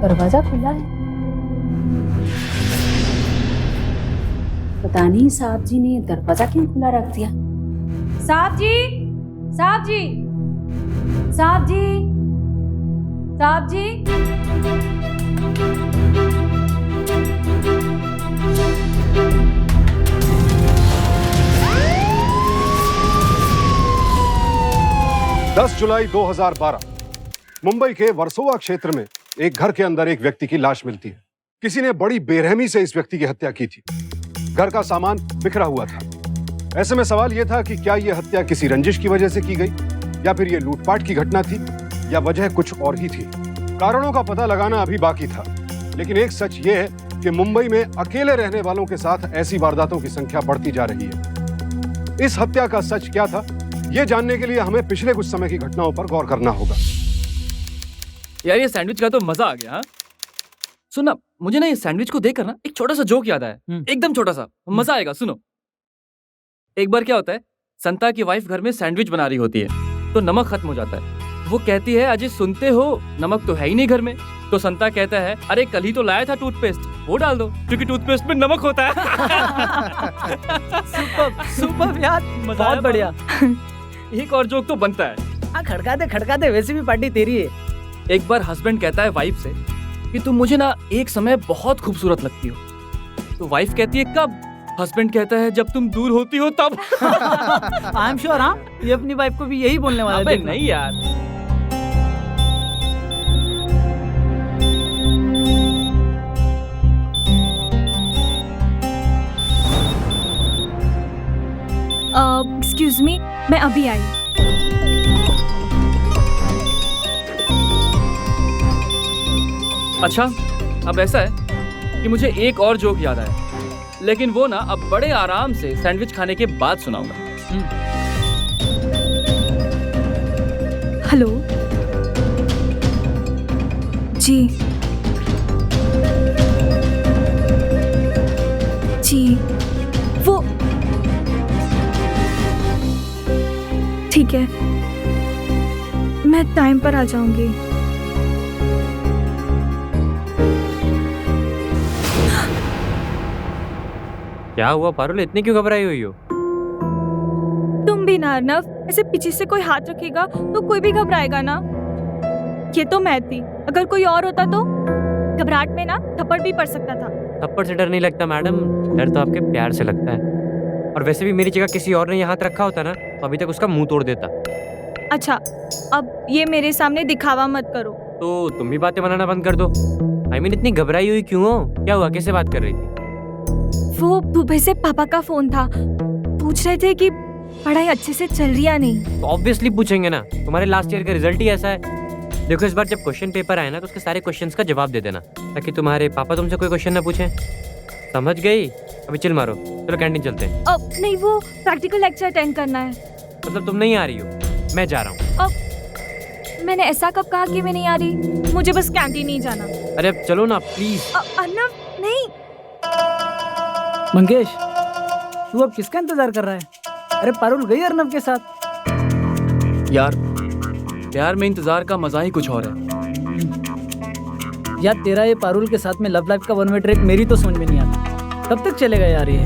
दरवाजा खुला है। पता नहीं साहब जी ने दरवाजा क्यों खुला रख दिया। साहब जी, साहब जी, साहब जी, साहब जी। 10 जुलाई 2012 मुंबई के वर्सोवा क्षेत्र में एक घर के अंदर एक व्यक्ति की लाश मिलती है। किसी ने बड़ी बेरहमी से इस व्यक्ति की हत्या की थी। घर का सामान बिखरा हुआ था। ऐसे में सवाल यह था कि क्या यह हत्या किसी रंजिश की वजह से की गई या फिर यह लूटपाट की घटना थी या वजह कुछ और ही थी। कारणों का पता लगाना अभी बाकी था, लेकिन एक सच यह है कि मुंबई में अकेले रहने वालों के साथ ऐसी वारदातों की संख्या बढ़ती जा रही है। इस हत्या का सच क्या था, यह जानने के लिए हमें पिछले कुछ समय की घटनाओं पर गौर करना होगा। यार ये सैंडविच का तो मजा आ गया। सुन ना, मुझे ना ये सैंडविच को देखकर ना एक छोटा सा जोक याद आया। एकदम छोटा सा, मजा आएगा। सुनो, एक बार क्या होता है, संता की वाइफ घर में सैंडविच बना रही होती है तो नमक खत्म हो जाता है। वो कहती है, अजय सुनते हो, नमक तो है ही नहीं घर में। तो संता कहता है, अरे कल ही तो लाया था टूथपेस्ट, वो डाल दो क्योंकि टूथपेस्ट में नमक होता है। सुपर यार, बहुत बढ़िया। एक और जोक तो बनता है। खड़का दे, वैसे भी पार्टी तेरी है। एक बार हस्बैंड कहता है वाइफ से कि तुम मुझे ना एक समय बहुत खूबसूरत लगती हो। तो वाइफ कहती है, कब? हस्बैंड कहता है, जब तुम दूर होती हो तब। आई एम श्योर, हाँ, ये अपनी वाइफ को भी यही बोलने वाला है। नहीं यार, एक्सक्यूज मी, मैं अभी आई। अच्छा, अब ऐसा है कि मुझे एक और जोक याद आया, लेकिन वो ना अब बड़े आराम से सैंडविच खाने के बाद सुनाऊंगा। हेलो जी, जी वो ठीक है, मैं टाइम पर आ जाऊंगी। क्या हुआ पारुल, इतनी क्यों घबराई हुई हो? तुम भी ना अर्नव, ऐसे पीछे से कोई हाथ रखेगा तो कोई भी घबराएगा ना। ये तो मैं थी, अगर कोई और होता तो घबराहट में ना थप्पड़ भी पड़ सकता था। थप्पड़ से डर नहीं लगता मैडम, डर तो आपके प्यार से लगता है। और वैसे भी मेरी जगह किसी और ने यहाँ हाथ रखा होता ना तो अभी तक उसका मुंह तोड़ देता। अच्छा, अब ये मेरे सामने दिखावा मत करो। तो तुम भी बातें बनाना बंद कर दो। I mean, इतनी घबराई हुई क्यों हो? क्या हुआ, कैसे बात कर रही थी? वो दुबई से पापा का फोन था, पूछ रहे थे कि पढ़ाई अच्छे से चल रही या नहीं। तो ऑब्वियसली पूछेंगे ना, तुम्हारे लास्ट ईयर का रिजल्ट ही ऐसा है। देखो, इस बार जब क्वेश्चन पेपर आए ना तो उसके सारे क्वेश्चंस का जवाब दे देना, ताकि तुम्हारे पापा तुमसे कोई क्वेश्चन ना पूछें। समझ गई? अभी चिल मारो, चलो कैंटीन चलते हैं। अब नहीं, वो प्रैक्टिकल लेक्चर अटेंड करना है। मतलब तुम नहीं आ रही हो? मैं जा रहा हूँ। अब मैंने ऐसा कब कहा कि मैं नहीं आ रही? मुझे बस कैंटीन नहीं जाना। अरे अब चलो ना प्लीज। अर्नव नहीं। मंगेश, तू अब किसका इंतजार कर रहा है? अरे पारुल गई अर्नव के साथ। यार प्यार में इंतजार का मजा ही कुछ और है। यार तेरा ये पारुल के साथ में लव लाइफ का वन वे ट्रैक मेरी तो समझ में नहीं आता। कब तक चलेगा यार ये?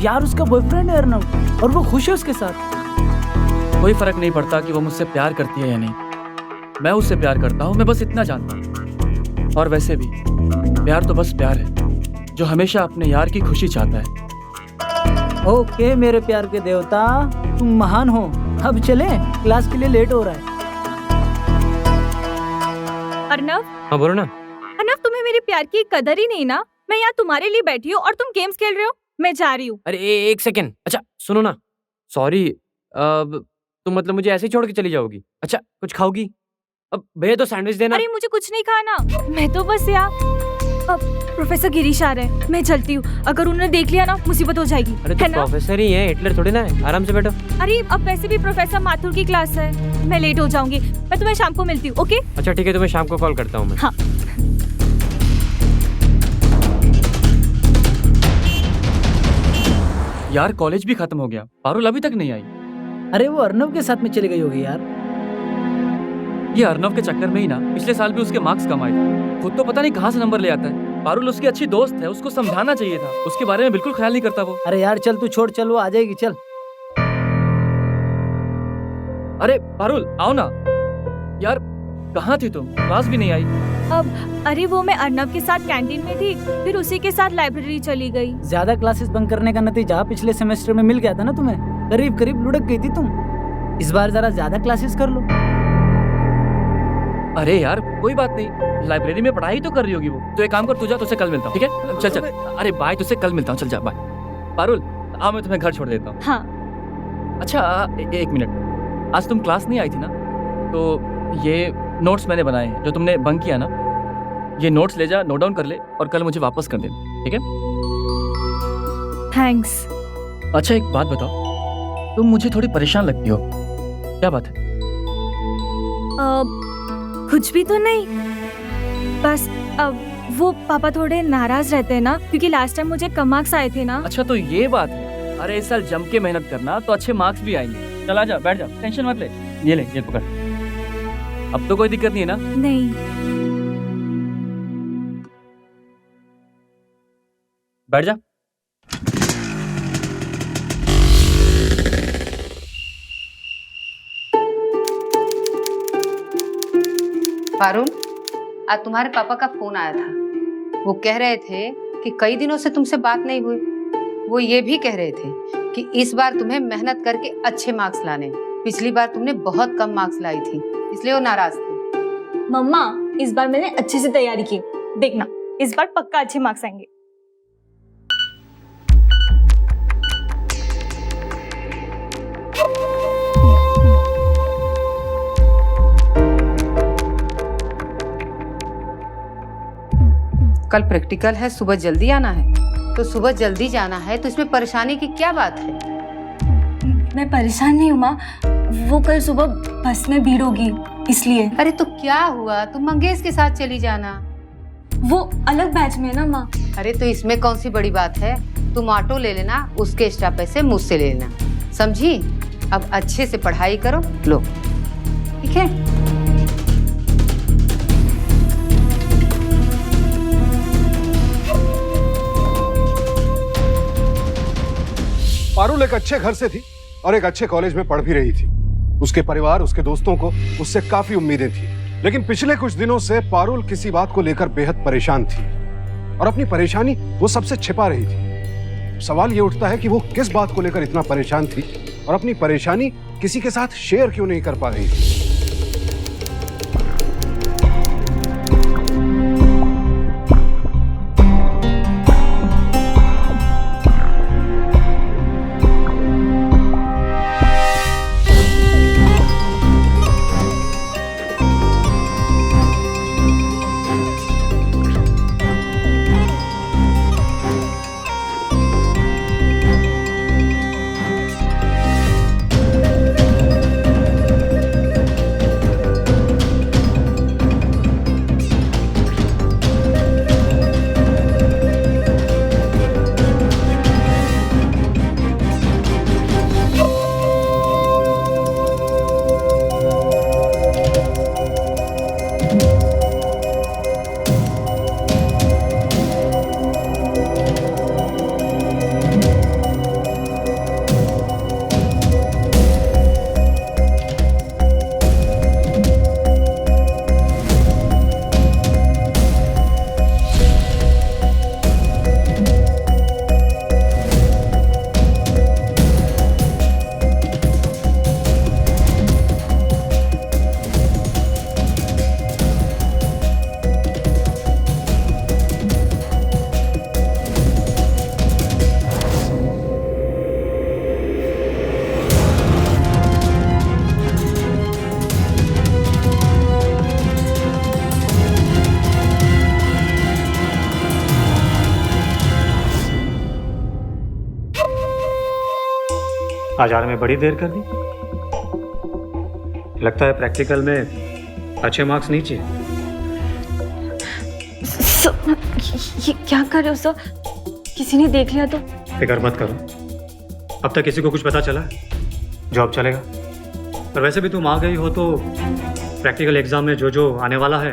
यार उसका बॉयफ्रेंड है अर्नव और वो खुश है उसके साथ। कोई फर्क नहीं पड़ता कि वो मुझसे प्यार करती है या नहीं, मैं उससे प्यार करता हूँ, मैं बस इतना जानता हूँ। और वैसे भी प्यार तो बस प्यार है जो हमेशा अपने यार की खुशी चाहता है। ओके मेरे प्यार के देवता, तुम महान हो। अब चले, क्लास के लिए लेट हो रहा है। अर्नव, हाँ बोलो ना। अर्नव, तुम्हें मेरे प्यार की कदर ही नहीं ना। मैं यहाँ तुम्हारे लिए बैठी हूँ और तुम गेम्स खेल रहे हो। मैं जा रही हूँ। अरे एक सेकेंड, अच्छा सुनो ना, सॉरी, तुम मतलब मुझे ऐसे ही छोड़ के चली जाओगी? अच्छा कुछ खाओगी? अब भैया तो सैंडविच देना। अरे मुझे कुछ नहीं खाना, मैं तो बस यहाँ। अब प्रोफेसर गिरीश आ रहे हैं, मैं चलती हूँ। अगर उन्होंने देख लिया ना मुसीबत हो जाएगी। अरे तो प्रोफेसर ही है, हिटलर थोड़ी ना है। आराम से बैठो। अरे अब वैसे भी प्रोफेसर माथुर की क्लास है, मैं लेट हो जाऊंगी। मैं तुम्हें शाम को मिलती हूँ, ओके? अच्छा ठीक है, तुम्हें शाम को कॉल करता हूँ मैं। हाँ। यार कॉलेज भी खत्म हो गया, पारुल अभी तक नहीं आई। अरे वो अर्नव के साथ में चली गई होगी यार। ये अर्नव के चक्कर में ही ना पिछले साल भी उसके मार्क्स कम आए थे। खुद तो पता नहीं कहाँ से नंबर ले आता है। पारुल उसकी अच्छी दोस्त है, उसको समझाना चाहिए था। उसके बारे में बिल्कुल ख्याल नहीं करता वो। अरे यार चल तू छोड़, चल वो आ जाएगी, चल। अरे पारुल आओ ना यार, कहाँ थी तुम? क्लास भी नहीं आई। अरे वो मैं अर्नव के साथ कैंटीन में थी, फिर उसी के साथ लाइब्रेरी चली गई। ज्यादा क्लासेस बंक करने का नतीजा पिछले सेमेस्टर में मिल गया था ना तुम्हें। करीब करीब लुढ़क गई थी तुम। इस बार जरा ज्यादा क्लासेस कर लो। अरे यार कोई बात नहीं, लाइब्रेरी में पढ़ाई तो कर रही होगी वो। तो एक काम कर, तू जा, तुझसे कल मिलता हूँ, ठीक है? चल चल। अरे बाय, तुझसे कल मिलता हूँ, चल जा बाय। पारुल आओ, मैं तुम्हें घर छोड़ देता हूँ। हाँ। अच्छा एक मिनट, आज तुम क्लास नहीं आई थी ना, तो ये नोट्स मैंने बनाए हैं जो तुमने बंक किया ना, ये नोट्स ले जा, नोट डाउन कर ले और कल मुझे वापस कर देना, ठीक है? थैंक्स। अच्छा एक बात बताओ, तुम मुझे थोड़ी परेशान लगती हो, क्या बात है? कुछ भी तो नहीं, बस अब वो पापा थोड़े नाराज रहते हैं ना, क्योंकि लास्ट टाइम मुझे कम मार्क्स आए थे ना। अच्छा तो ये बात है। अरे इस साल जम के मेहनत करना तो अच्छे मार्क्स भी आएंगे। चल आजा, बैठ जा, टेंशन मत ले। ये पकड़। अब तो कोई दिक्कत नहीं है ना? नहीं। बैठ जा। पारुल, आज तुम्हारे पापा का फोन आया था। वो कह रहे थे कि कई दिनों से तुमसे बात नहीं हुई। वो ये भी कह रहे थे कि इस बार तुम्हें मेहनत करके अच्छे मार्क्स लाने। पिछली बार तुमने बहुत कम मार्क्स लाई थी, इसलिए वो नाराज थे। मम्मा, इस बार मैंने अच्छे से तैयारी की, देखना इस बार पक्का अच्छे मार्क्स आएंगे। कल प्रैक्टिकल है, सुबह जल्दी आना है। तो सुबह जल्दी जाना है तो इसमें परेशानी की क्या बात है? मैं परेशान नहीं हूँ माँ, वो कल सुबह बस में भीड़ होगी इसलिए। अरे तो क्या हुआ, तुम मंगेश के साथ चली जाना। वो अलग बैच में है ना माँ। अरे तो इसमें कौन सी बड़ी बात है, तुम ऑटो ले लेना, उसके एक्स्ट्रा पैसे मुझसे ले लेना, समझी? अब अच्छे से पढ़ाई करो, लो, ठीक है? पारुल एक अच्छे घर से थी और एक अच्छे कॉलेज में पढ़ भी रही थी। उसके परिवार, उसके दोस्तों को उससे काफी उम्मीदें थी। लेकिन पिछले कुछ दिनों से पारुल किसी बात को लेकर बेहद परेशान थी और अपनी परेशानी वो सबसे छिपा रही थी। सवाल ये उठता है कि वो किस बात को लेकर इतना परेशान थी और अपनी परेशानी किसी के साथ शेयर क्यों नहीं कर पा रही थी। आज आने में बड़ी देर कर दी। लगता है प्रैक्टिकल में अच्छे मार्क्स नहीं चाहिए। ये क्या कर रहे हो सर? किसी ने देख लिया तो? फिक्र मत करो, अब तक किसी को कुछ पता चला है? जॉब चलेगा। और वैसे भी तुम आ गई हो तो प्रैक्टिकल एग्जाम में जो जो आने वाला है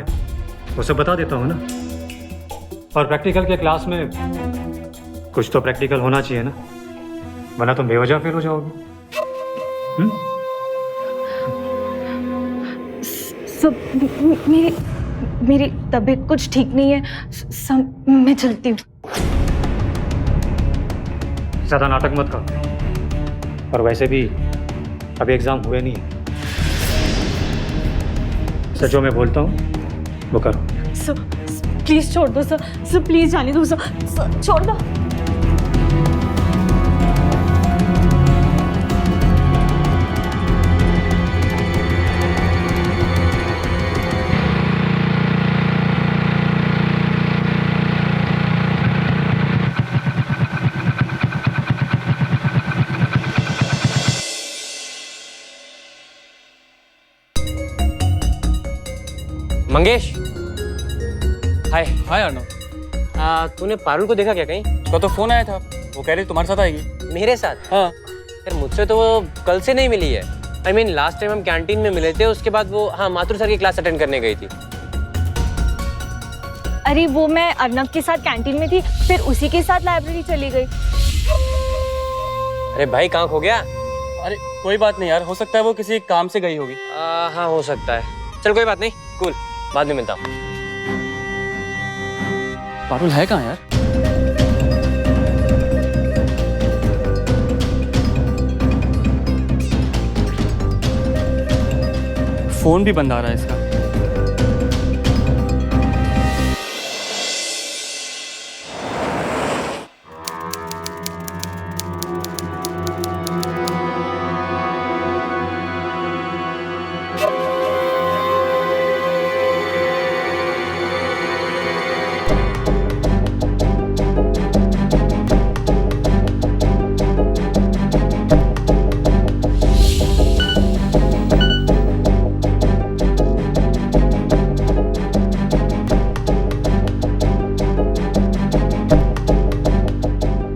वो सब बता देता हूँ ना। और प्रैक्टिकल के क्लास में कुछ तो प्रैक्टिकल होना चाहिए ना, वरना तुम बेवजह फेल हो जाओगे। मेरी तबीयत कुछ ठीक नहीं है, मैं चलती हूँ। ज़्यादा नाटक मत करो, और वैसे भी अभी एग्जाम हुए नहीं है। सर जो मैं बोलता हूँ वो करो। सर प्लीज छोड़ दो सर, प्लीज जाने दो सर, छोड़ दो। मंगेश, हाय। हाय अर्णव। तूने पारुल को देखा क्या कहीं? उसका तो फोन आया था, वो कह रही तुम्हारे साथ आएगी। मेरे साथ? हाँ। यार मुझसे तो वो कल से नहीं मिली है। I mean, लास्ट टाइम हम कैंटीन में मिले थे, उसके बाद वो माथुर सर की क्लास अटेंड करने गई थी। अरे वो मैं अर्नब के साथ कैंटीन में थी, फिर उसी के साथ लाइब्रेरी चली गई। अरे भाई कहाँ खो गया? अरे कोई बात नहीं यार, हो सकता है वो किसी काम से गई होगी। हाँ हो सकता है। चल कोई बात नहीं, कूल, बाद में मिलता हूँ। पारुल है कहाँ यार? फोन भी बंद आ रहा है इसका।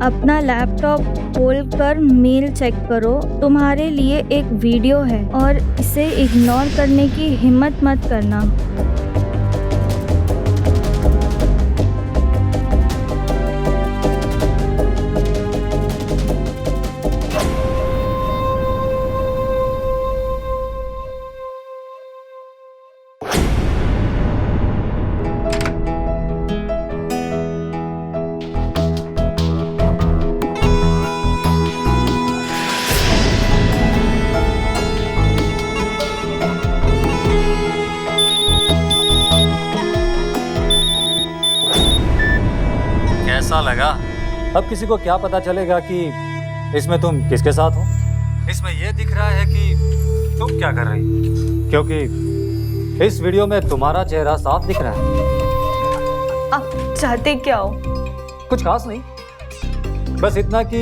अपना लैपटॉप खोल कर मेल चेक करो, तुम्हारे लिए एक वीडियो है और इसे इग्नोर करने की हिम्मत मत करना। कैसा लगा? अब किसी को क्या पता चलेगा कि इसमें तुम किसके साथ हो? इसमें यह दिख रहा है कि तुम क्या कर रही हो, क्योंकि इस वीडियो में तुम्हारा चेहरा साफ दिख रहा है। आप चाहते क्या हो? कुछ खास नहीं, बस इतना कि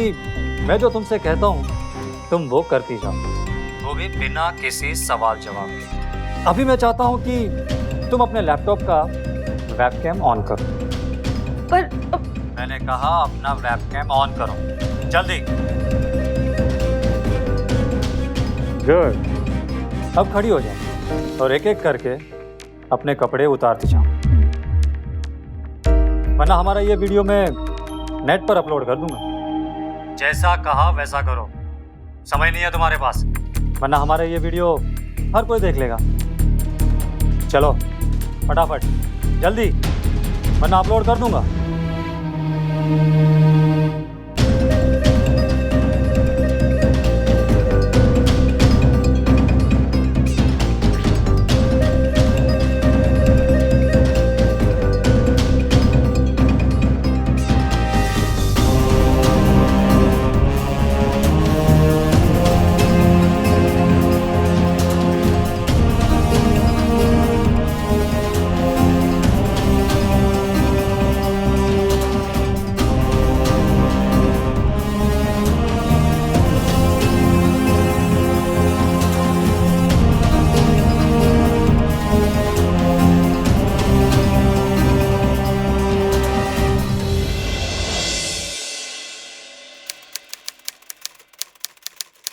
मैं जो तुमसे कहता हूँ तुम वो करती जाओ, वो भी बिना किसी सवाल जवाब के। अभी मैं चाहता हूँ कि तुम अपने लैपटॉप का वेबकैम ऑन करो। पर मैंने कहा अपना वेबकैम ऑन करो, जल्दी। गुड। अब खड़ी हो जाओ और एक एक करके अपने कपड़े उतारती जाओ, वरना हमारा ये वीडियो मैं नेट पर अपलोड कर दूंगा। जैसा कहा वैसा करो, समय नहीं है तुम्हारे पास, वरना हमारा ये वीडियो हर कोई देख लेगा। चलो फटाफट जल्दी, वरना अपलोड कर दूंगा।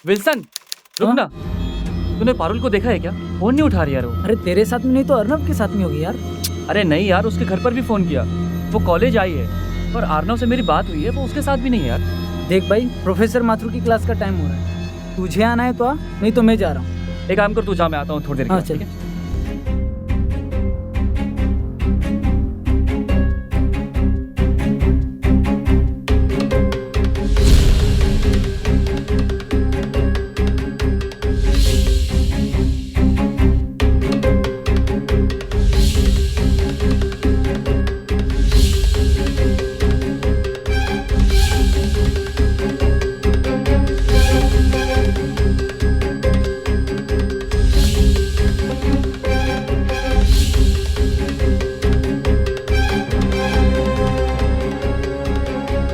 विल्सन रुक ना, तूने पारुल को देखा है क्या? फोन नहीं उठा रही यार वो। अरे तेरे साथ में नहीं तो अर्नव के साथ में होगी यार। अरे नहीं यार, उसके घर पर भी फोन किया, वो कॉलेज आई है, पर आर्नव से मेरी बात हुई है, वो उसके साथ भी नहीं है यार। देख भाई, प्रोफेसर माथुर की क्लास का टाइम हो रहा है, तुझे आना है तो आ, नहीं तो मैं जा रहा हूँ। एक काम कर, तू जा, मैं आता हूँ थोड़ी देर के हाँ बाद, चल। ठीक है?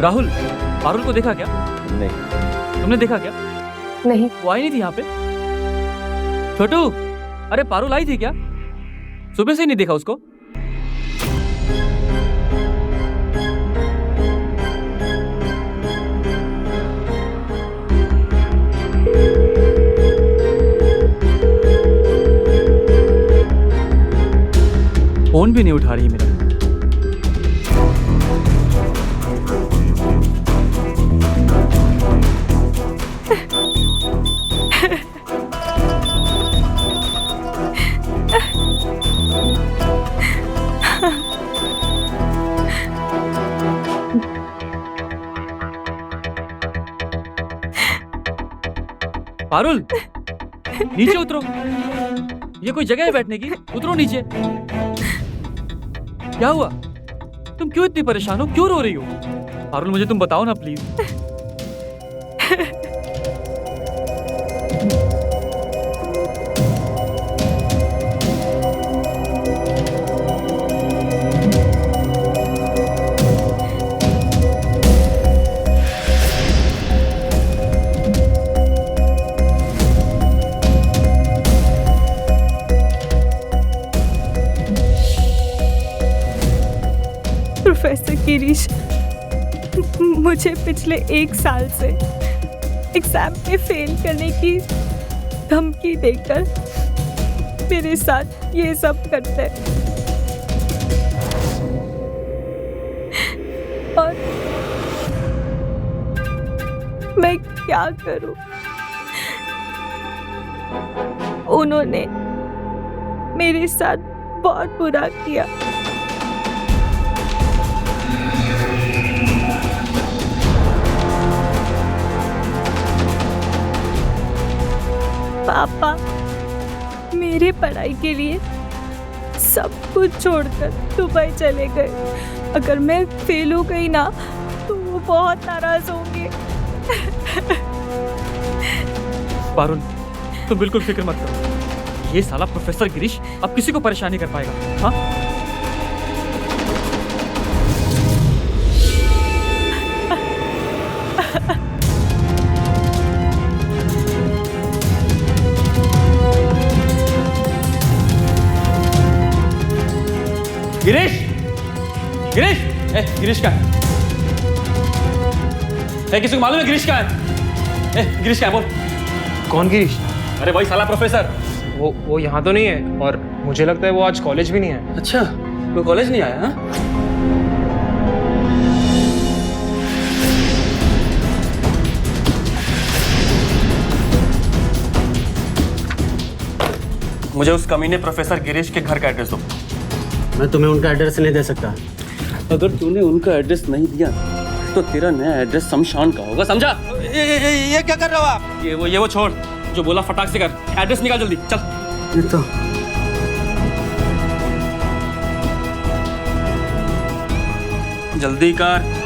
राहुल, पारुल को देखा क्या? नहीं। तुमने देखा क्या? नहीं। वो आई नहीं थी यहाँ पे? छोटू, अरे पारुल आई थी क्या? सुबह से ही नहीं देखा उसको। फोन भी नहीं उठा रही है मेरा। पारुल, नीचे उतरो, ये कोई जगह है बैठने की? उतरो नीचे। क्या हुआ? तुम क्यों इतनी परेशान हो? क्यों रो रही हो? पारुल, मुझे तुम बताओ ना प्लीज। प्रोफेसर गिरीश मुझे पिछले 1 साल से एग्जाम में फेल करने की धमकी देकर मेरे साथ ये सब करते हैं। और मैं क्या करूं? उन्होंने मेरे साथ बहुत बुरा किया। पापा मेरे पढ़ाई के लिए सब कुछ छोड़कर दुबई चले गए। अगर मैं फेल हो गई ना तो वो बहुत नाराज होंगे। पारुल, तुम बिल्कुल फिक्र मत करो, ये साला प्रोफेसर गिरीश अब किसी को परेशान नहीं कर पाएगा। हाँ? गिरीश, गिरीश, गिरीश का है? किसी को मालूम है गिरीश का है? गिरीश का है? बोल। कौन गिरीश? अरे वही साला प्रोफेसर। वो यहाँ तो नहीं है, और मुझे लगता है वो आज कॉलेज भी नहीं है। अच्छा, वो कॉलेज नहीं आया? हाँ? मुझे उस कमीने प्रोफेसर गिरीश के घर का एड्रेस दो। मैं तुम्हें उनका एड्रेस नहीं दे सकता। अगर तूने उनका एड्रेस नहीं दिया तो तेरा नया एड्रेस शमशान का होगा, समझा? ये क्या कर रहे हो आप? ये वो छोड़, जो बोला फटाक से कर। एड्रेस निकाल जल्दी, चल। ये तो जल्दी कर।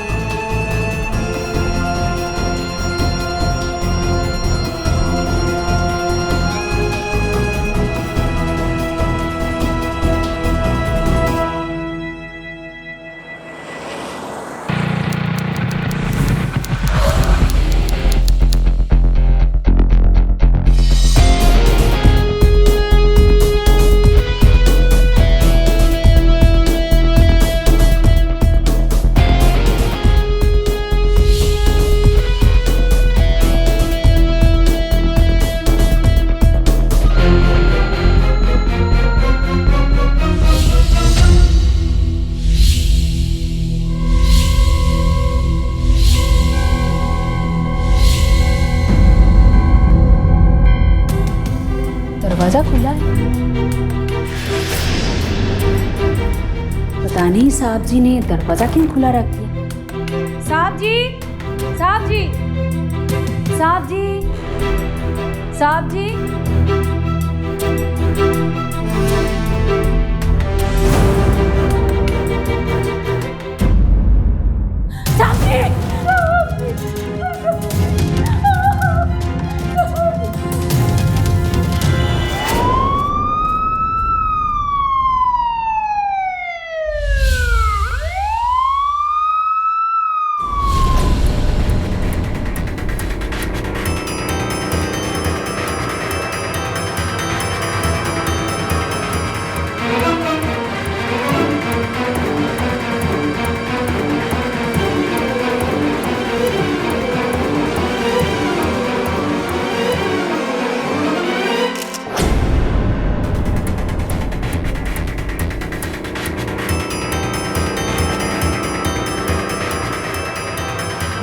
पता नहीं साहब जी ने दरवाजा क्यों खुला रख दिया। साहब जी, साहब जी, साहब जी, साहब जी। साहब जी।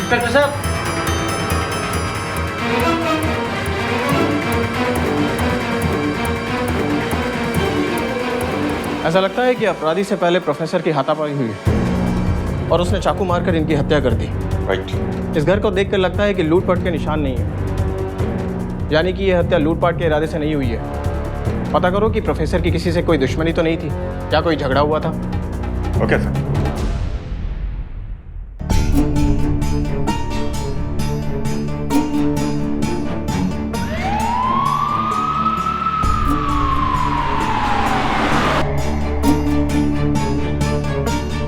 इंस्पेक्टर साहब, ऐसा लगता है कि अपराधी से पहले प्रोफेसर की हाथापाई हुई है और उसने चाकू मारकर इनकी हत्या कर दी। राइट। इस घर को देखकर लगता है कि लूटपाट के निशान नहीं है, यानी कि यह हत्या लूटपाट के इरादे से नहीं हुई है। पता करो कि प्रोफेसर की किसी से कोई दुश्मनी तो नहीं थी, क्या कोई झगड़ा हुआ था? Okay sir.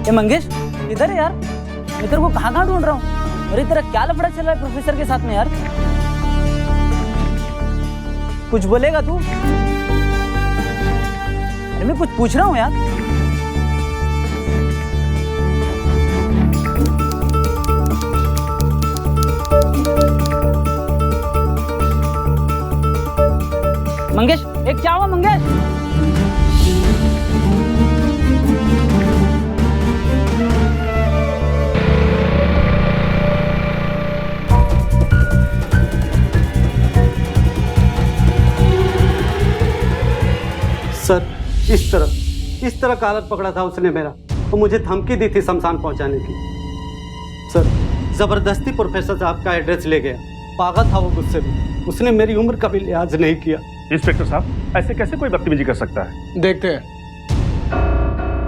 ये मंगेश इधर है यार, मैं तेरे को कहाँ ढूंढ रहा हूँ। अरे तेरा क्या लफड़ा चल रहा है प्रोफेसर के साथ में यार? कुछ बोलेगा तू? अरे मैं कुछ पूछ रहा हूँ यार। मंगेश, एक क्या हुआ मंगेश? सर, इस तरह कालर पकड़ा था उसने मेरा और मुझे धमकी दी थी शमशान पहुंचाने की। सर, जबरदस्ती प्रोफेसर साहब का एड्रेस ले गया। पागल था वो गुस्से में, उसने मेरी उम्र का भी लिहाज नहीं किया। इंस्पेक्टर साहब, ऐसे कैसे कोई बदतमीजी कर सकता है? देखते हैं।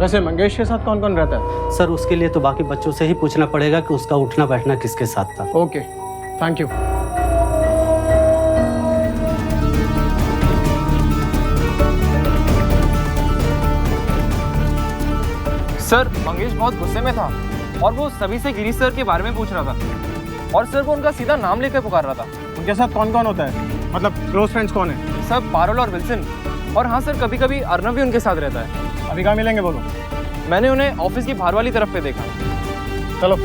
वैसे मंगेश के साथ कौन कौन रहता है? सर, उसके लिए तो बाकी बच्चों से ही पूछना पड़ेगा कि उसका उठना बैठना किसके साथ था। Okay, thank you. Sir, Mangesh बहुत गुस्से में था और वो सभी से गिरीश सर के बारे में पूछ रहा था और सर वो उनका सीधा नाम लेकर पुकार रहा था। उनके साथ कौन कौन होता है? मतलब क्लोज फ्रेंड्स कौन है? सब पारुल और विल्सन, और हाँ सर, कभी कभी अर्नव भी उनके साथ रहता है। अभी कहाँ मिलेंगे बोलो? मैंने उन्हें ऑफिस की बाहर वाली तरफ पे देखा। चलो।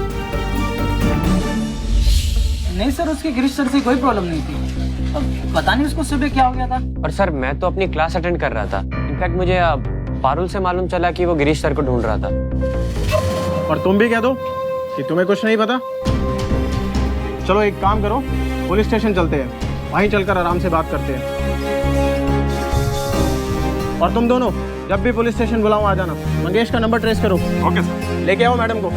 नहीं सर, उसकी गिरीश सर से कोई प्रॉब्लम नहीं थी। अब पता नहीं उसको सुबह क्या हो गया था। और सर मैं तो अपनी क्लास अटेंड कर रहा था। इनफैक्ट मुझे पारुल से मालूम चला कि वो गिरीश सर को ढूंढ रहा था। और तुम भी कह दो कि तुम्हें कुछ नहीं पता। चलो एक काम करो, पुलिस स्टेशन चलते हैं, वहीं चलकर आराम से बात करते हैं। और तुम दोनों जब भी पुलिस स्टेशन बुलाऊं आ जाना। मंगेश का नंबर ट्रेस करो। Okay sir. लेके आओ मैडम को।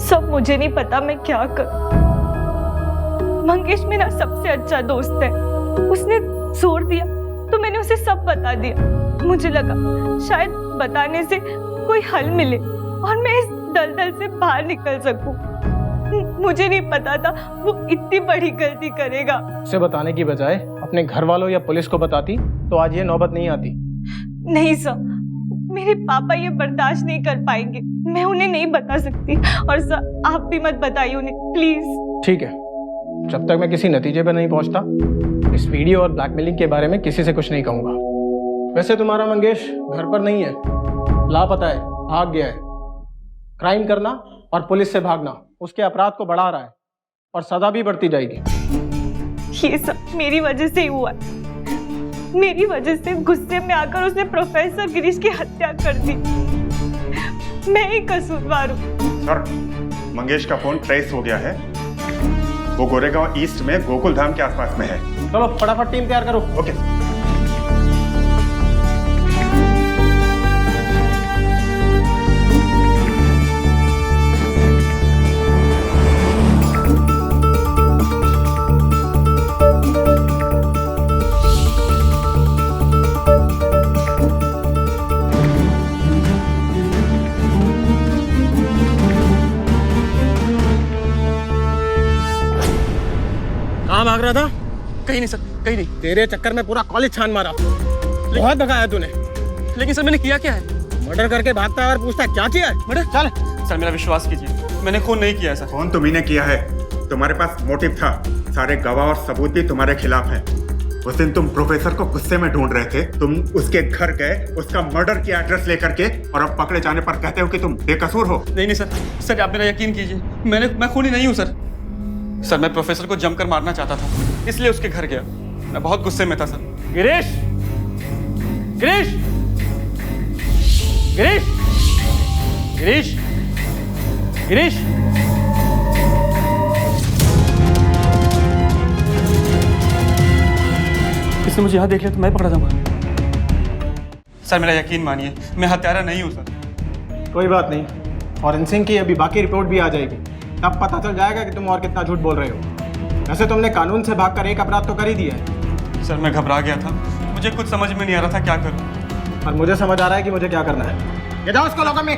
सब मुझे नहीं पता मैं क्या कर। मंगेश मेरा सबसे अच्छा दोस्त है। उसने जोर दिया तो मैंने उसे सब बता दिया। मुझे लगा शायद बताने से कोई हल मिले और मैं इस दलदल से बाहर निकल सकूं। मुझे नहीं पता था वो इतनी बड़ी गलती करेगा। उसे बताने की बजाय अपने घर वालों या पुलिस को बताती तो आज ये नौबत नहीं आती। नहीं सर, मेरे पापा ये बर्दाश्त नहीं कर पाएंगे। मैं उन्हें नहीं बता सकती। और सर आप भी मत बताइए उन्हें प्लीज। ठीक है, जब तक मैं किसी नतीजे पर नहीं पहुंचता इस वीडियो और ब्लैकमेलिंग के बारे में किसी से कुछ नहीं कहूंगा। वैसे तुम्हारा मंगेश घर पर नहीं है, लापता है, भाग गया है। क्राइम करना और पुलिस से भागना उसके अपराध को बढ़ा रहा है और सजा भी बढ़ती जाएगी। ये सब मेरी वजह से ही हुआ है। मेरी वजह से गुस्से में आकर उसने प्रोफेसर गिरीश की हत्या कर दी। मैं ही कसूरवार हूँ। सर, मंगेश का फोन ट्रेस हो गया है। वो गोरेगांव ईस्ट में गोकुल धाम के आसपास में है। चलो फटाफट टीम तैयार करो। ओके। कहाँ भाग रहा था? कहीं नहीं सर, कहीं नहीं। तेरे चक्कर में पूरा कॉलेज छान मारा, बहुत भगाया तूने। लेकिन सर मैंने किया क्या है? मर्डर करके भागता है और पूछता है क्या किया है। मर्डर? चल। सर मेरा विश्वास कीजिए, मैंने खून नहीं किया है सर। फोन तुम्ही ने किया है, तुम्हारे पास मोटिव था। सारे गवाह और सबूत भी तुम्हारे खिलाफ हैं। उस दिन तुम प्रोफेसर को गुस्से में ढूंढ रहे थे, तुम उसके घर गए, उसका मर्डर किया एड्रेस लेकर के, और अब पकड़े जाने पर कहते हो कि तुम बेकसूर हो। नहीं सर, सर आप मेरा यकीन कीजिए, मैं खूनी नहीं हूँ सर। सर मैं प्रोफेसर को जमकर मारना चाहता था, इसलिए उसके घर गया। मैं बहुत गुस्से में था सर। गिरीश, गिरीश, गिरीश, गिरीश, गिरीश। किसने मुझे यहाँ देख लिया तो मैं पकड़ा जाऊंगा। सर मेरा यकीन मानिए, मैं हत्यारा नहीं हूँ सर। कोई बात नहीं, फॉरेंसिक की अभी बाकी रिपोर्ट भी आ जाएगी, तब पता चल जाएगा कि तुम और कितना झूठ बोल रहे हो। वैसे तुमने कानून से भागकर एक अपराध तो कर ही दिया है। सर मैं घबरा गया था, मुझे कुछ समझ में नहीं आ रहा था क्या करूं। और मुझे समझ आ रहा है कि मुझे क्या करना है। ये जाओ उसको लॉकर में।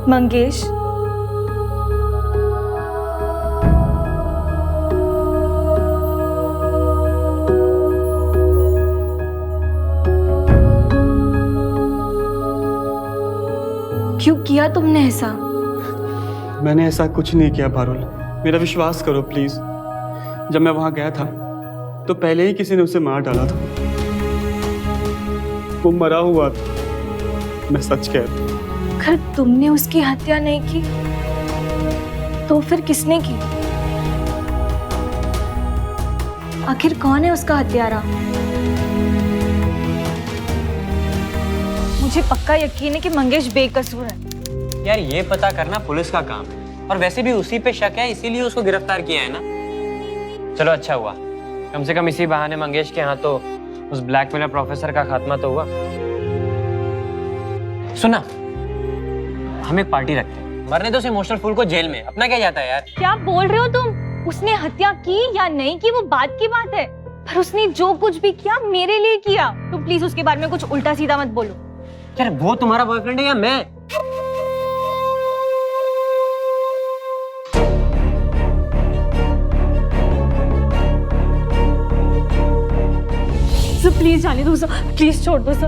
मंगेश, क्यों किया तुमने ऐसा? मैंने ऐसा कुछ नहीं किया पारुल, मेरा विश्वास करो प्लीज। जब मैं वहां गया था तो पहले ही किसी ने उसे मार डाला था। वो मरा हुआ था, मैं सच कह रहा हूं। अगर तुमने उसकी हत्या नहीं की तो फिर किसने की? आखिर कौन है उसका हत्यारा? मुझे पक्का यकीन है कि मंगेश बेकसूर है। यार ये पता करना पुलिस का काम है, और वैसे भी उसी पे शक है, इसीलिए उसको गिरफ्तार किया है ना। चलो अच्छा हुआ, कम से कम इसी बहाने मंगेश के यहाँ तो उस ब्लैकमेलर प्रोफेसर का खात्मा तो हुआ। सुना, हम एक पार्टी रखते हैं, मरने दो उस इमोशनल फूल को जेल में, अपना क्या जाता है यार। क्या बोल रहे हो तुम? उसने हत्या की या नहीं की वो बात की बात है, पर उसने जो कुछ भी किया मेरे लिए किया। तुम प्लीज उसके बारे में कुछ उल्टा सीधा मत बोलो। यार वो तुम्हारा बॉयफ्रेंड है या मैं? सर प्लीज जाने दो सर, प्लीज छोड़ दो सर।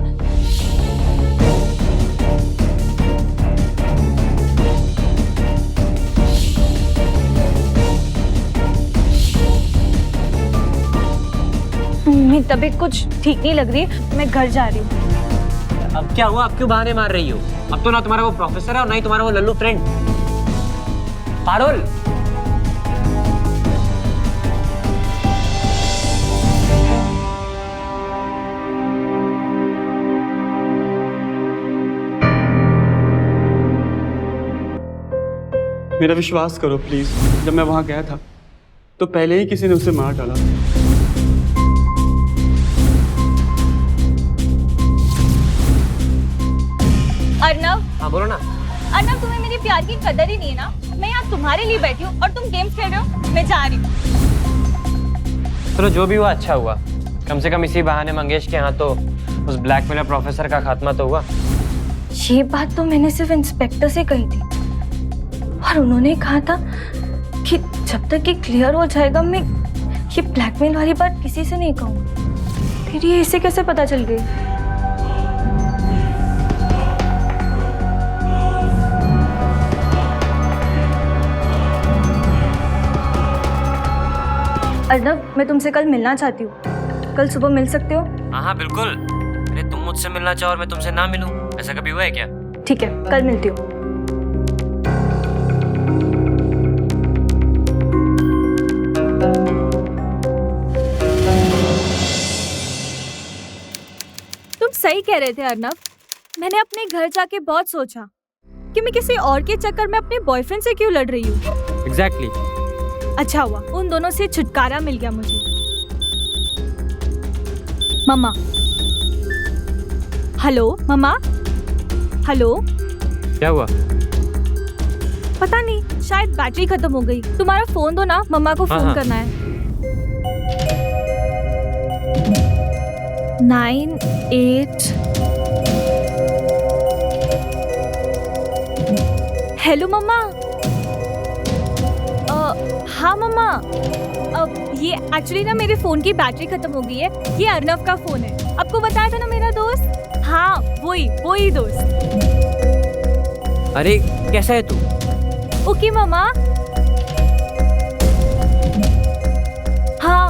मेरी तबीयत कुछ ठीक नहीं लग रही है, मैं घर जा रही हूँ। अब क्या हुआ? अब क्यों बहाने मार रही हो? अब तो ना तुम्हारा वो प्रोफेसर है और ना ही तुम्हारा वो लल्लू फ्रेंड। पारुल, मेरा विश्वास करो प्लीज। जब मैं वहां गया था तो पहले ही किसी ने उसे मार डाला। अर्नव, हाँ बोलो ना। अर्नव तुम्हें मेरी प्यार की कदर ही नहीं है ना। मैं यहाँ तुम्हारे लिए बैठी हूँ और तुम गेम्स खेल रहे हो। मैं जा रही हूँ। चलो जो भी हुआ अच्छा हुआ, कम से कम इसी बहाने मंगेश के यहाँ तो उस ब्लैकमेलर प्रोफेसर का खात्मा तो हुआ। ये बात तो मैंने सिर्फ इंस्पेक्टर से कही थी, और उन्होंने कहा था कि जब तक ये क्लियर हो जाएगा मैं ये ब्लैकमेल वाली बात किसी से नहीं कहूँगी। फिर ये इसे कैसे पता चल गई? अर्नव, मैं तुमसे कल मिलना चाहती हूँ। कल सुबह मिल सकते हो? हाँ बिल्कुल। अरे तुम मुझसे मिलना चाहो और मैं तुमसे ना मिलूं, ऐसा कभी हुआ है क्या? ठीक है, कल मिलती हूँ। सही कह रहे थे अर्नव। मैंने अपने घर जाके बहुत सोचा कि मैं किसी और के चक्कर में अपने बॉयफ्रेंड से क्यों लड़ रही हूँ। एग्जैक्टली। अच्छा हुआ उन दोनों से छुटकारा मिल गया मुझे। मम्मा, हेलो मम्मा, हेलो। क्या हुआ? पता नहीं, शायद बैटरी खत्म हो गई। तुम्हारा फोन दो ना, मम्मा को फोन हाँ। करना है। 98। हेलो मम्मा। हाँ मम्मा, ये एक्चुअली ना मेरे फोन की बैटरी खत्म हो गई है। ये अर्नव का फोन है, आपको बताया था ना मेरा दोस्त। हाँ वही दोस्त। अरे कैसा है तू? ओके मम्मा। हाँ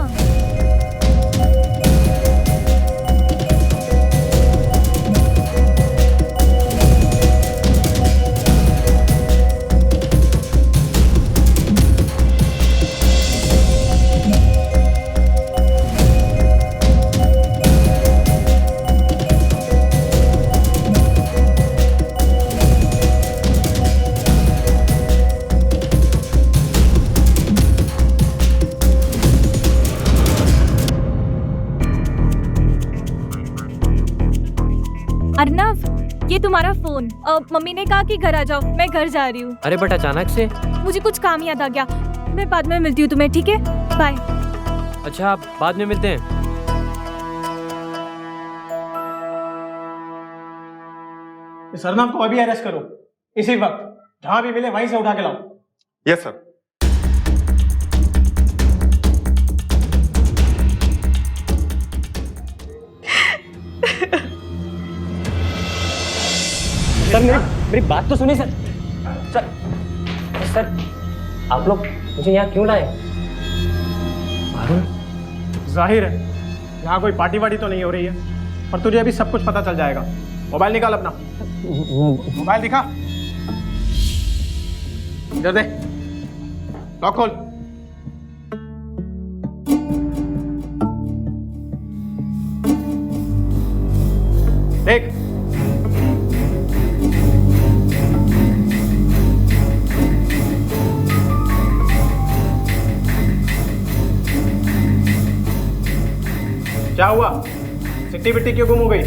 अर्नव, ये तुम्हारा फोन। मम्मी ने कहा कि घर आ जाओ, मैं घर जा रही हूँ। अरे बट अचानक से। मुझे कुछ काम याद आ गया, मैं बाद में मिलती हूँ तुम्हें, ठीक है? बाय। अच्छा बाद में मिलते हैं। इस अर्नव को अभी अरेस्ट करो, इसी वक्त, जहां भी मिले वहीं से उठा के लाओ। Yes sir. सर मेरी बात तो सुनिए सर। सर आप लोग मुझे यहाँ क्यों लाए? जाहिर है यहाँ कोई पार्टी वार्टी तो नहीं हो रही है, और तुझे अभी सब कुछ पता चल जाएगा। मोबाइल निकाल अपना, मोबाइल दिखा, इधर दे, लॉक खोल। देख, क्या हुआ? सिट्टी बिट्टी क्यों गुम हो गई?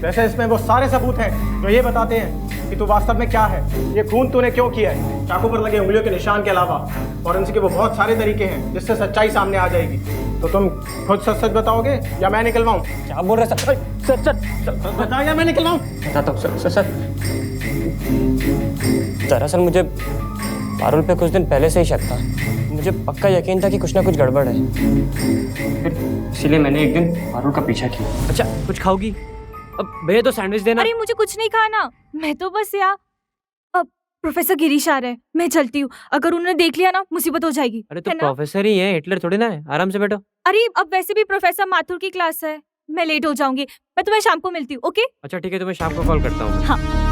वैसे इसमें वो सारे सबूत हैं जो ये बताते हैं कि तू वास्तव में क्या है। ये खून तूने क्यों किया है, चाकू पर लगे उंगलियों के निशान के अलावा फॉरेंसिक के वो बहुत सारे तरीके हैं जिससे सच्चाई सामने आ जाएगी। तो तुम खुद सच सच बताओगे या मैं निकलवाऊं? क्या बोल रहे सर? सच सच सच बता या मैं निकलवाऊं? बताता हूँ सर। सर दरअसल मुझे पारुल पे कुछ दिन पहले से ही शक था। मुझे पक्का यकीन था कि कुछ ना कुछ गड़बड़ है, इसलिए मैंने एक दिन पारुल का पीछा किया। अच्छा कुछ खाओगी? अब भैया तो सैंडविच देना। अरे मुझे कुछ नहीं खाना, मैं तो बस यार। अब प्रोफेसर गिरीश आ रहे हैं, मैं चलती हूँ। अगर उन्होंने देख लिया ना मुसीबत हो जाएगी। अरे तो प्रोफेसर ही है, हिटलर थोड़ी ना है। आराम से बैठो। अरे अब वैसे भी प्रोफेसर माथुर की क्लास है, मैं लेट हो जाऊंगी। मैं तुम्हें शाम को मिलती हूँ, ओके? अच्छा ठीक है, तो मैं शाम को कॉल करता हूँ। हाँ।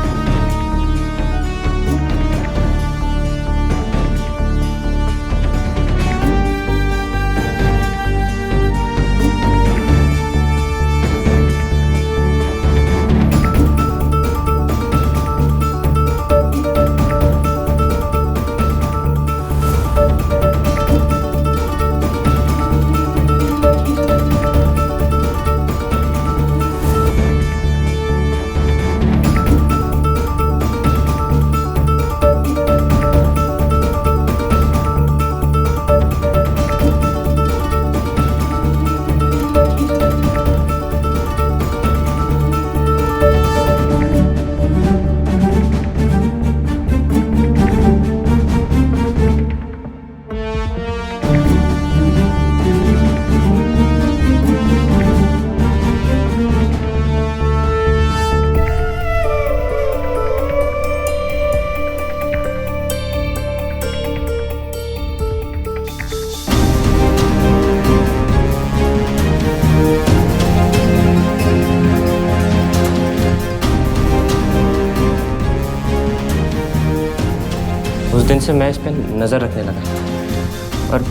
उस दिन से मैं इस पर नज़र रखने लगा और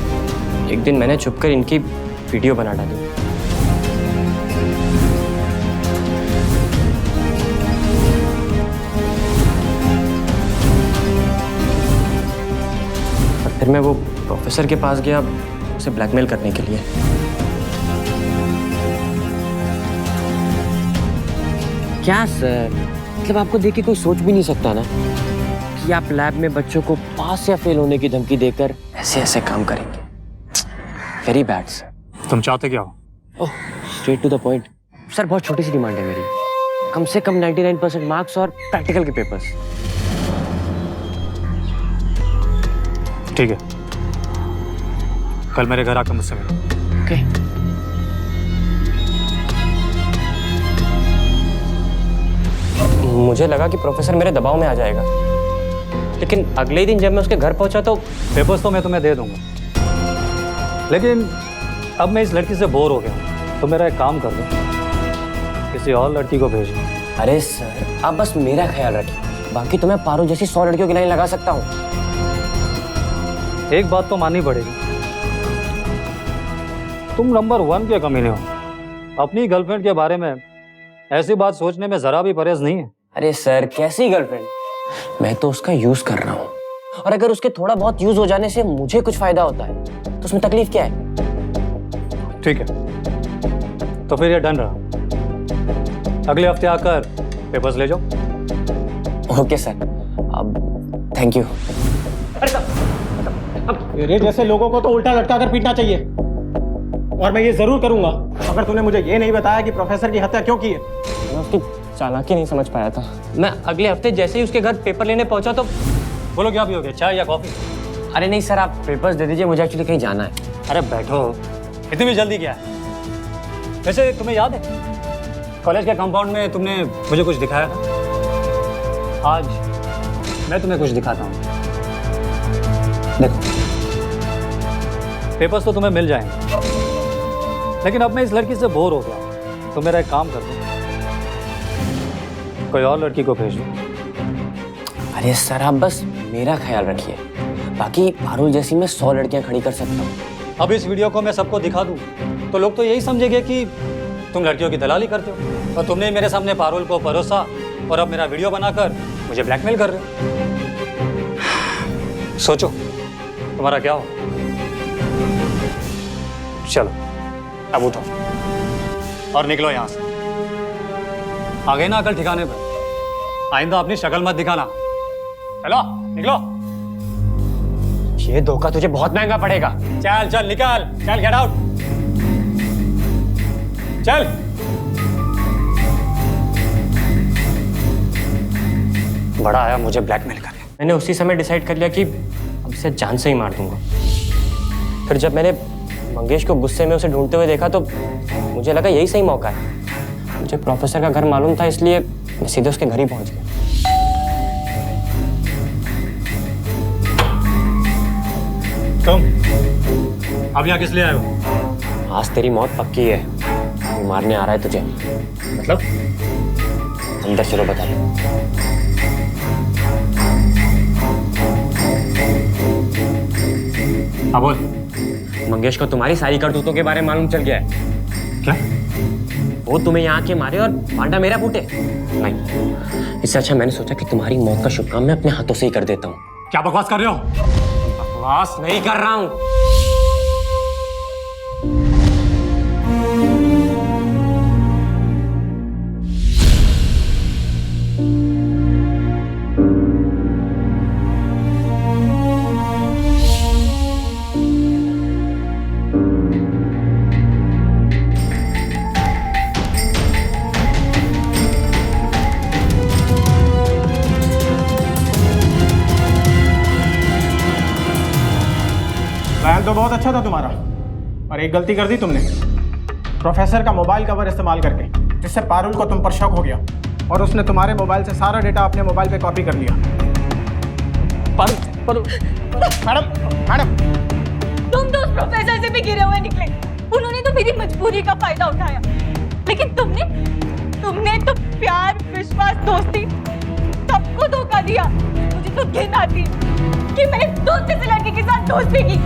एक दिन मैंने छुपकर इनकी वीडियो बना डाली। फिर मैं वो प्रोफेसर के पास गया उसे ब्लैकमेल करने के लिए। क्या सर, मतलब आपको देख के कोई सोच भी नहीं सकता ना कि आप लैब में बच्चों को पास या फेल होने की धमकी देकर ऐसे ऐसे काम करेंगे। Very bad sir. तुम चाहते क्या हो? Oh, straight to the point sir. बहुत छोटी सी डिमांड है मेरी, कम से कम 99% मार्क्स और प्रैक्टिकल के पेपर्स। ठीक है, कल मेरे घर आकर मुझसे मिलो। ओके। मुझे लगा कि प्रोफेसर मेरे दबाव में आ जाएगा, लेकिन अगले ही दिन जब मैं उसके घर पहुंचा तो पेपर्स तो मैं तुम्हें दे दूंगा, लेकिन अब मैं इस लड़की से बोर हो गया हूँ। तो मेरा एक काम कर दो, किसी और लड़की को भेजो। अरे सर, आप बस मेरा ख्याल रखिए, बाकी तो मैं पारुल जैसी 100 लड़कियों की लाइन लगा सकता हूँ। एक बात तो माननी पड़ेगी, तुम नंबर 1 के कमीने हो। अपनी गर्लफ्रेंड के बारे में ऐसी बात सोचने में जरा भी परहेज नहीं है। अरे सर, कैसी गर्लफ्रेंड? मैं तो उसका यूज कर रहा हूँ, और अगर उसके थोड़ा बहुत यूज हो जाने से मुझे कुछ फायदा होता है तो उसमें तकलीफ क्या है? ठीक है, तो फिर ये डन रहा। अगले हफ्ते आकर पेपर्स ले जाओ। ओके सर, अब थैंक यू। तेरे जैसे लोगों को तो उल्टा लटका कर पीटना चाहिए, और मैं ये जरूर करूंगा अगर तूने मुझे ये नहीं बताया कि प्रोफेसर की हत्या क्यों की है। मैं उसकी चालाकी नहीं समझ पाया था। मैं अगले हफ्ते जैसे ही उसके घर पेपर लेने पहुंचा तो बोलो क्या पियोगे, चाय या कॉफी? अरे नहीं सर, आप पेपर्स दे दीजिए, मुझे एक्चुअली कहीं जाना है। अरे बैठो, इतनी भी जल्दी क्या है? वैसे तुम्हें याद है कॉलेज के कंपाउंड में तुमने मुझे कुछ दिखाया था? आज मैं तुम्हें कुछ दिखाता हूँ। देखो, पेपर्स तो तुम्हें मिल जाएंगे, लेकिन अब मैं इस लड़की से बोर हो गया, तो मेरा एक काम कर दो, कोई और लड़की को भेज दो। अरे सर, आप बस मेरा ख्याल रखिए, बाकी पारुल जैसी मैं 100 लड़कियां खड़ी कर सकता हूँ। अब इस वीडियो को मैं सबको दिखा दूँ तो लोग तो यही समझेंगे कि तुम लड़कियों की दलाली करते हो, और तुमने मेरे सामने पारुल को परोसा और अब मेरा वीडियो बनाकर मुझे ब्लैकमेल कर रहे हो। सोचो तुम्हारा क्या हो। चलो अब उठो और निकलो यहाँ से। आ गए ना अकल ठिकाने पर, आइंदा अपनी शक्ल मत दिखाना। चलो निकलो। ये धोखा तुझे बहुत महंगा पड़ेगा। चल चल निकल, चल गेट आउट, चल। बड़ा आया मुझे ब्लैकमेल करने। मैंने उसी समय डिसाइड कर लिया कि अब इसे जान से ही मार दूंगा। फिर जब मैंने मंगेश को गुस्से में उसे ढूंढते हुए देखा तो मुझे लगा यही सही मौका है। मुझे प्रोफेसर का घर मालूम था, इसलिए मैं सीधे उसके घर ही पहुंच गया। तुम अब यहाँ किस लिए आए हो? आज तेरी मौत पक्की है, मारने आ रहा है तुझे। मतलब? अंदर चलो, बता दो। हाँ बोल। मंगेश को तुम्हारी सारी करतूतों के बारे में मालूम चल गया है। क्या? वो तुम्हें यहाँ के मारे और पांडा मेरा फूटे। नहीं, इससे अच्छा मैंने सोचा कि तुम्हारी मौत का शुभ काम मैं अपने हाथों से ही कर देता हूँ। क्या बकवास कर रहे हो? बकवास नहीं कर रहा हूँ। प्लान तो बहुत अच्छा था तुम्हारा, और एक गलती कर दी तुमने। प्रोफेसर का मोबाइल कवर इस्तेमाल करके, जिससे पारुल को तुम पर शक हो गया, और उसने तुम्हारे मोबाइल से सारा डेटा अपने मोबाइल पे कॉपी कर लिया। मैडम तुम तो उस प्रोफेसर से भी गिरे हुए निकले। उन्होंने तो मेरी मजबूरी का फायदा उठाया, लेकिन तुमने तो प्यार, विश्वास, दोस्ती सबको धोखा दिया। मुझे तो घिन आती कि मैंने दोस्त से लड़की के साथ दोस्ती की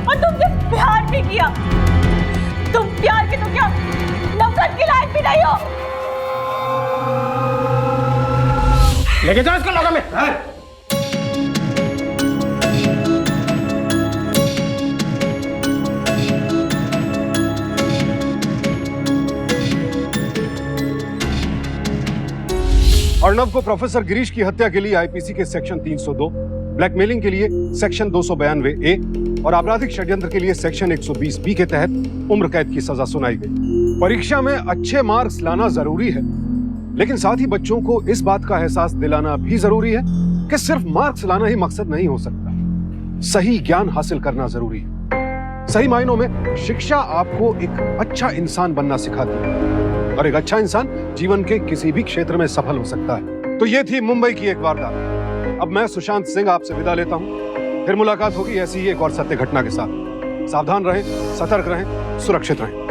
और तुमसे प्यार भी किया। तुम प्यार के तो क्या नफरत के लायक भी नहीं हो। लेके जाओ इसको लगा में। अर्णव को प्रोफेसर गिरीश की हत्या के लिए आईपीसी के सेक्शन 302, ब्लैकमेलिंग के लिए सेक्शन 292A और आपराधिक षड्यंत्र के लिए सेक्शन 120B के तहत उम्र कैद की सजा सुनाई गई। परीक्षा में अच्छे मार्क्स लाना जरूरी है, लेकिन साथ ही बच्चों को इस बात का एहसास दिलाना भी जरूरी है कि सिर्फ मार्क्स लाना ही मकसद नहीं हो सकता। सही ज्ञान हासिल करना जरूरी है। सही मायनों में शिक्षा आपको एक अच्छा इंसान बनना सिखाती है और एक अच्छा इंसान जीवन के किसी भी क्षेत्र में सफल हो सकता है। तो ये थी मुंबई की एक वारदात। अब मैं सुशांत सिंह आपसे विदा लेता हूं। फिर मुलाकात होगी ऐसी ही एक और सत्य घटना के साथ। सावधान रहें, सतर्क रहें, सुरक्षित रहें।